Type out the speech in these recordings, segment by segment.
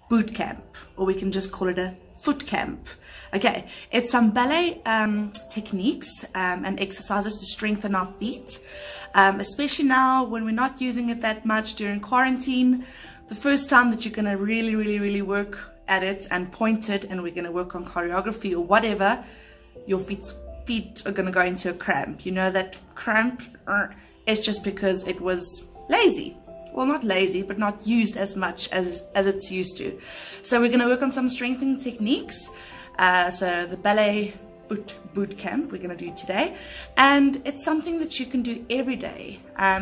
boot camp, or we can just call it a foot camp. Okay, it's some ballet techniques and exercises to strengthen our feet, especially now when we're not using it that much during quarantine. The first time that you're going to really work at it and point it, and we're going to work on choreography or whatever, your feet are going to go into a cramp. You know that cramp? It's just because it was lazy. Well, not lazy, but not used as much as it's used to. So we're going to work on some strengthening techniques. So the ballet boot camp we're going to do today, and it's something that you can do every day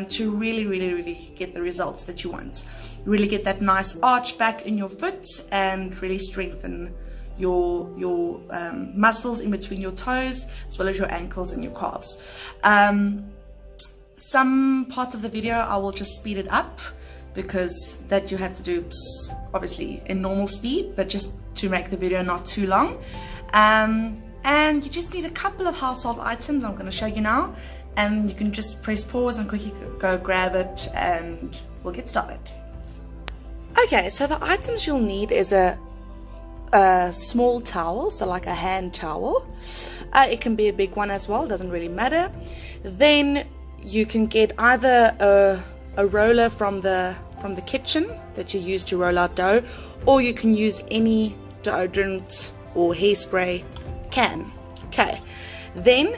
to really get the results that you want. Really get that nice arch back in your foot and really strengthen your muscles in between your toes, as well as your ankles and your calves. Some parts of the video I will just speed it up, because that you have to do obviously in normal speed, but just to make the video not too long. And you just need a couple of household items I'm going to show you now, and you can just press pause and quickly go grab it and we'll get started. Okay, so the items you'll need is a small towel, so like a hand towel. It can be a big one as well, doesn't really matter. Then you can get either a roller from the kitchen that you use to roll out dough, or you can use any deodorant or hairspray can. Okay, then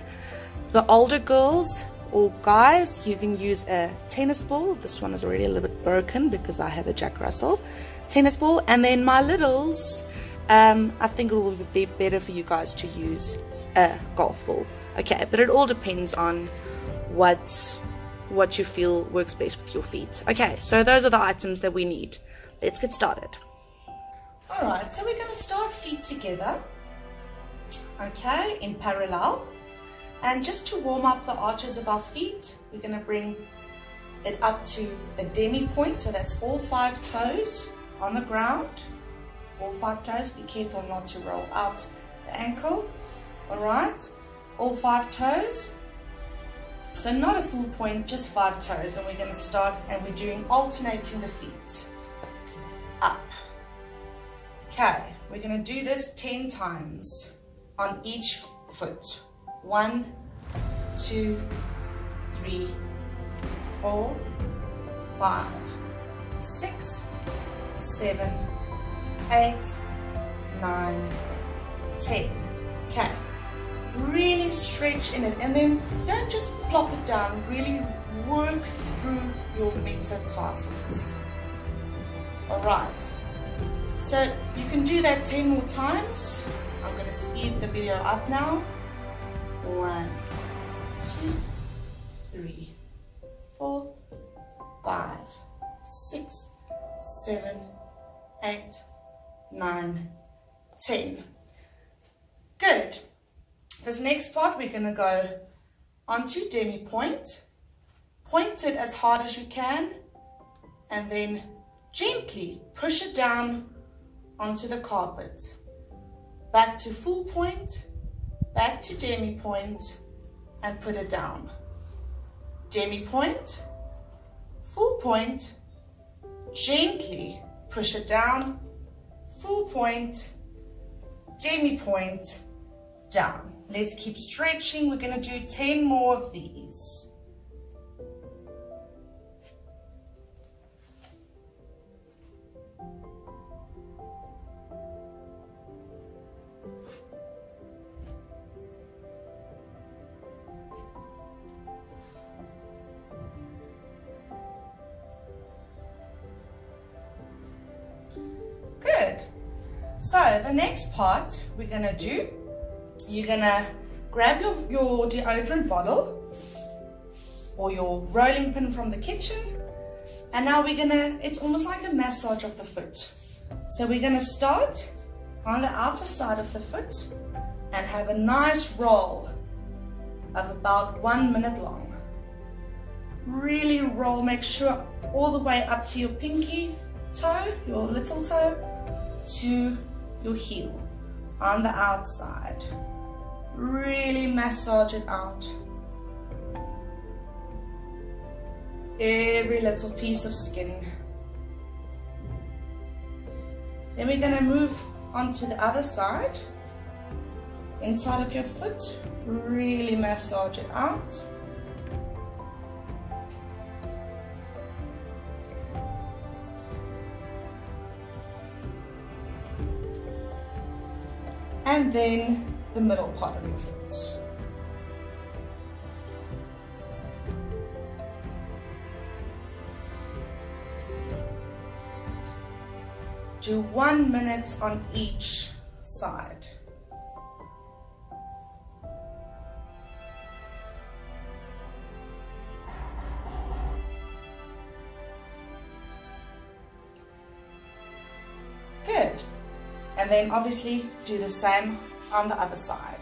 the older girls or guys, you can use a tennis ball. This one is already a little bit broken because I have a Jack Russell tennis ball. And then my littles, I think it will be better for you guys to use a golf ball. Okay, but it all depends on what you feel works best with your feet. Okay, so those are the items that we need. Let's get started. Alright, so we're going to start feet together, okay, in parallel. And just to warm up the arches of our feet, we're going to bring it up to the demi point. So that's all 5 toes on the ground. All 5 toes. Be careful not to roll out the ankle. Alright, all 5 toes. So not a full point, just 5 toes. And we're going to start, and we're doing alternating the feet. Up. Okay, we're going to do this 10 times on each foot. 1, 2, 3, 4, 5, 6, 7, 8, 9, 10. Okay, really stretch in it, and then don't just plop it down, really work through your metatarsals. Alright, so you can do that 10 more times. I'm going to speed the video up now. 1, 2, 3, 4, 5, 6, 7, 8, 9, 10. Good. This next part, we're going to go onto demi point. Point it as hard as you can, and then gently push it down onto the carpet. Back to full point, back to demi point, and put it down. Demi point, full point, gently push it down, full point, demi point, down. Let's keep stretching. We're going to do 10 more of these. Good. So the next part we're going to do, you're going to grab your deodorant bottle or your rolling pin from the kitchen, and now we're going to, it's almost like a massage of the foot. So we're going to start on the outer side of the foot and have a nice roll of about 1 minute long. Really roll, make sure all the way up to your pinky toe, your little toe, to your heel on the outside. Really massage it out. Every little piece of skin. Then we're going to move on to the other side, inside of your foot. Really massage it out. And then the middle part of your foot. Do 1 minute on each side. Good. And then obviously do the same on the other side.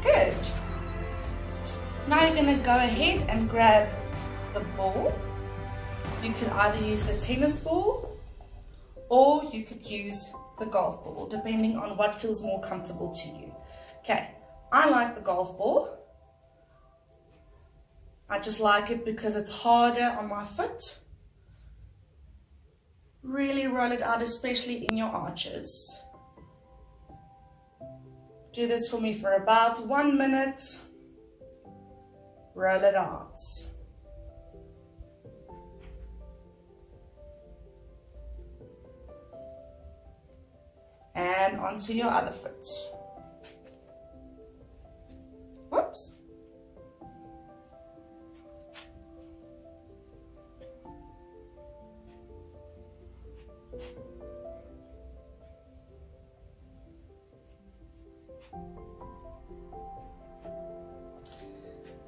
Good. Now you're going to go ahead and grab the ball. You can either use the tennis ball or you could use the golf ball, depending on what feels more comfortable to you. Okay, I like the golf ball. I just like it because it's harder on my foot. Really roll it out, especially in your arches. Do this for me for about 1 minute. Roll it out. And onto your other foot. Whoops.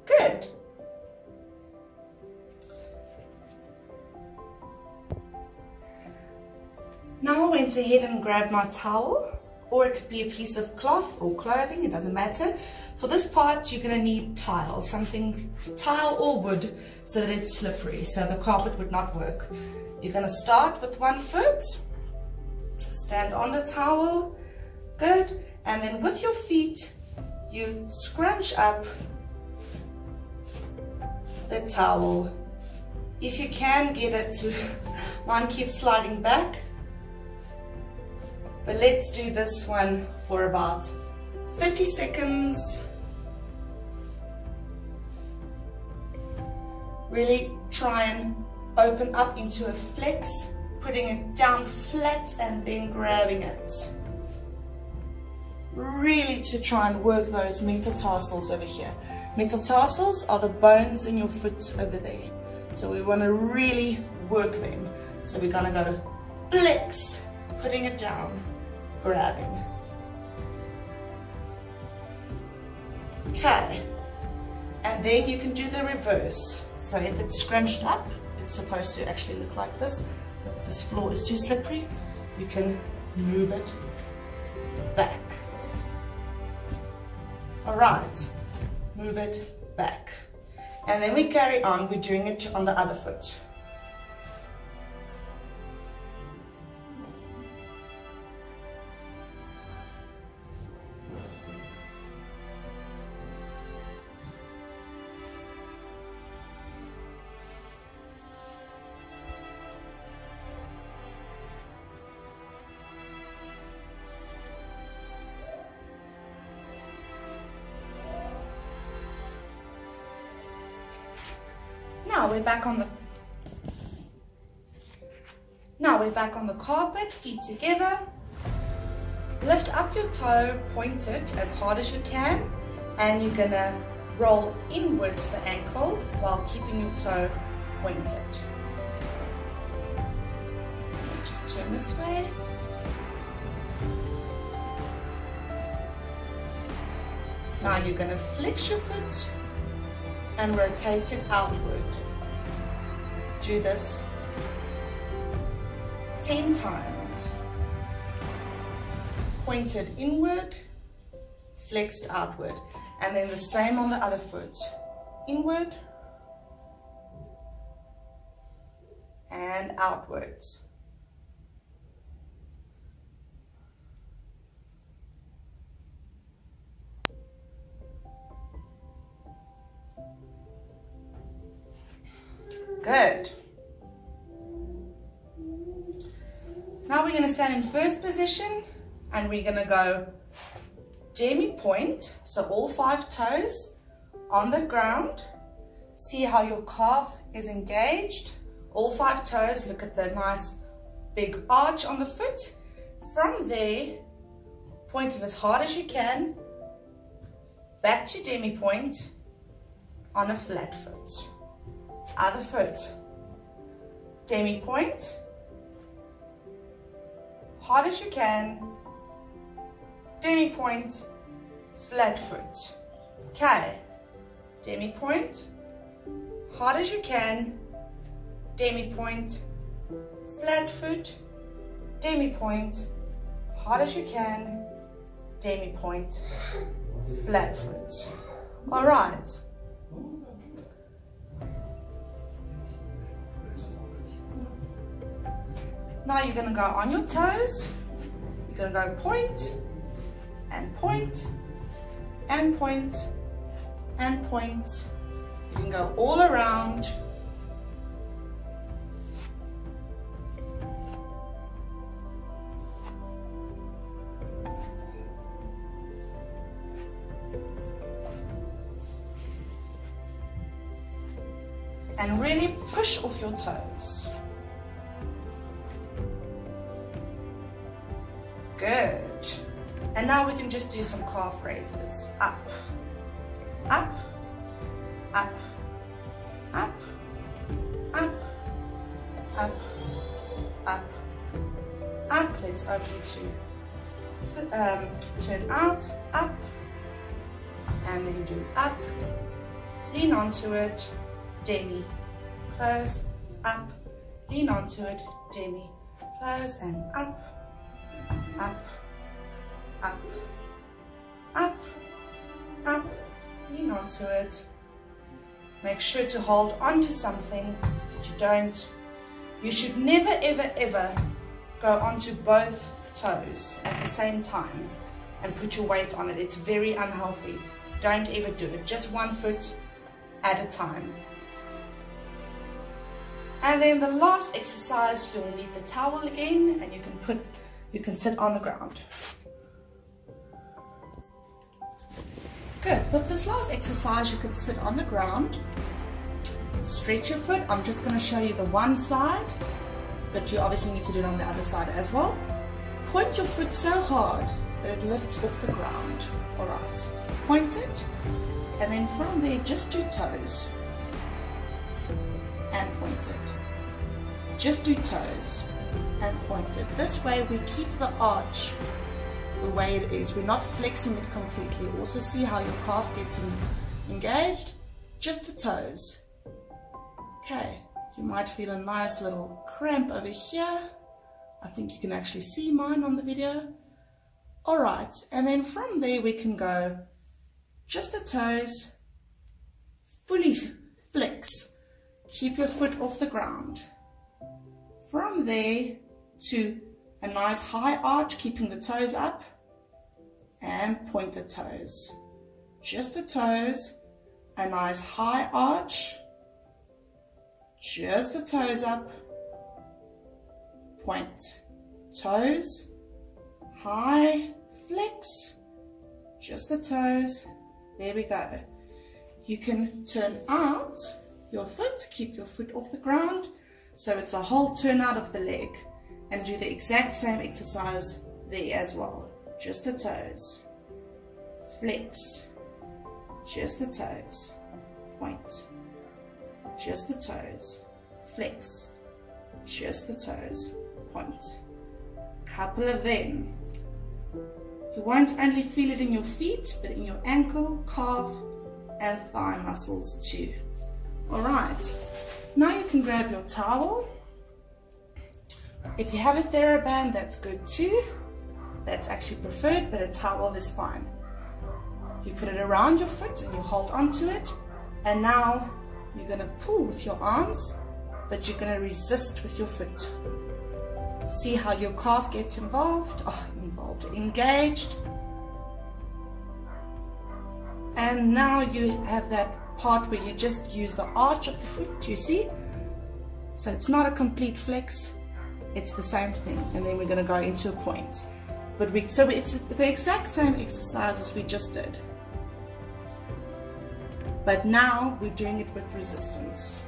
Good. Now I went ahead and grabbed my towel, or it could be a piece of cloth or clothing, it doesn't matter. For this part, you're going to need tile, tile or wood, so that it's slippery, so the carpet would not work. You're going to start with one foot, stand on the towel, good, and then with your feet, you scrunch up the towel. If you can get it to, mine keeps sliding back, but let's do this one for about 30 seconds. Really try and open up into a flex, putting it down flat and then grabbing it. Really to try and work those metatarsals over here. Metatarsals are the bones in your foot over there. So we want to really work them. So we're going to go flex, putting it down, grabbing. Okay. And then you can do the reverse. So if it's scrunched up, it's supposed to actually look like this. If this floor is too slippery, you can move it back. Alright, move it back. And then we carry on, we're doing it on the other foot. Now we're back on the carpet, feet together. Lift up your toe, point it as hard as you can, and you're gonna roll inwards the ankle while keeping your toe pointed. Just turn this way. Now you're going to flex your foot and rotate it outward. Do this 10 times. Pointed inward, flexed outward. And then the same on the other foot. Inward and outwards. Good. Now we're going to stand in first position and we're going to go demi-point, so all 5 toes on the ground. See how your calf is engaged. All 5 toes, look at the nice big arch on the foot. From there, point it as hard as you can, back to demi-point on a flat foot. Other foot, demi-point, hard as you can, demi-point, flat foot. Okay, demi-point, hard as you can, demi-point, flat foot, demi-point, hard as you can, demi-point, flat foot. All right. Now you're going to go on your toes. You're going to go point and point and point and point. You can go all around. And really push off your toes. Good. And now we can just do some calf raises. Up, up, up, up, up, up, up, up. Let's open to turn out, up, and then do up, lean onto it, demi, close, up, lean onto it, demi, close, and up, up, up, up, up, lean onto it. Make sure to hold on to something so that you should never ever ever go onto both toes at the same time and put your weight on it. It's very unhealthy. Don't ever do it. Just one foot at a time. And then the last exercise, you'll need the towel again, and you can sit on the ground. Good. With this last exercise, you can sit on the ground, stretch your foot. I'm just going to show you the one side, but you obviously need to do it on the other side as well. Point your foot so hard that it lifts off the ground. All right. Point it, and then from there, just do toes and point it. Just do toes and point it. This way we keep the arch the way it is. We're not flexing it completely. Also see how your calf gets engaged. Just the toes. Okay, you might feel a nice little cramp over here. I think you can actually see mine on the video. All right, and then from there we can go just the toes, fully flex. Keep your foot off the ground. From there to a nice high arch, keeping the toes up, and point the toes. Just the toes, a nice high arch, just the toes up, point, toes, high, flex, just the toes. There we go. You can turn out your foot, keep your foot off the ground, so it's a whole turn out of the leg, and do the exact same exercise there as well. Just the toes, flex, just the toes, point, just the toes, flex, just the toes, point. Couple of them. You won't only feel it in your feet, but in your ankle, calf, and thigh muscles too. All right, now you can grab your towel. If you have a TheraBand, that's good too. That's actually preferred, but a towel is fine. You put it around your foot and you hold onto it, and now you're going to pull with your arms, but you're going to resist with your foot. See how your calf gets involved, engaged. And now you have that part where you just use the arch of the foot, you see? So it's not a complete flex, it's the same thing. And then we're going to go into a point. So it's the exact same exercise as we just did. But now we're doing it with resistance.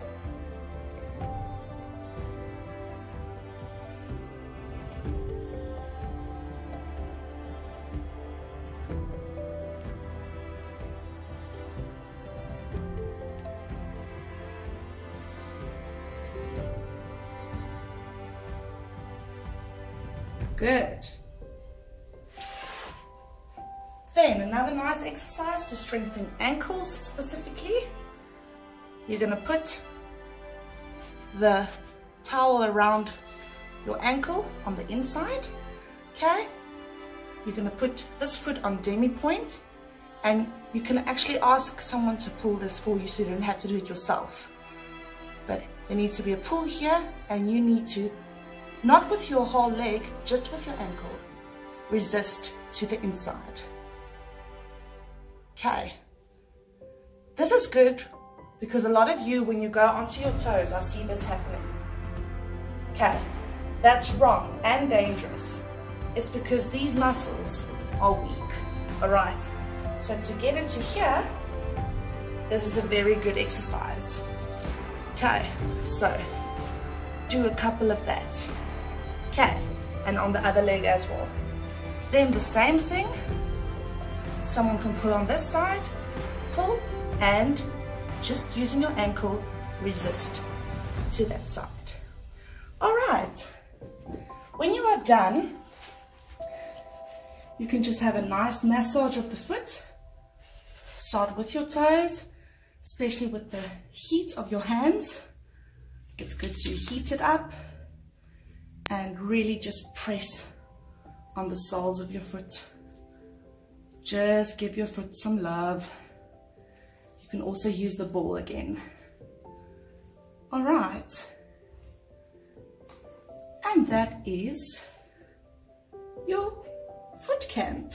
Good. Then another nice exercise to strengthen ankles specifically. You're going to put the towel around your ankle on the inside. Okay? You're going to put this foot on demi point, and you can actually ask someone to pull this for you so you don't have to do it yourself. But there needs to be a pull here, and you need to, not with your whole leg, just with your ankle, resist to the inside. Okay, this is good because a lot of you, when you go onto your toes, I see this happening. Okay, that's wrong and dangerous. It's because these muscles are weak. All right, so to get into here, this is a very good exercise. Okay, so do a couple of that. Okay, and on the other leg as well. Then the same thing. Someone can pull on this side, pull, and just using your ankle, resist to that side. All right, when you are done, you can just have a nice massage of the foot. Start with your toes, especially with the heat of your hands. It's good to heat it up and really just press on the soles of your foot. Just give your foot some love. You can also use the ball again. All right. And that is your foot camp.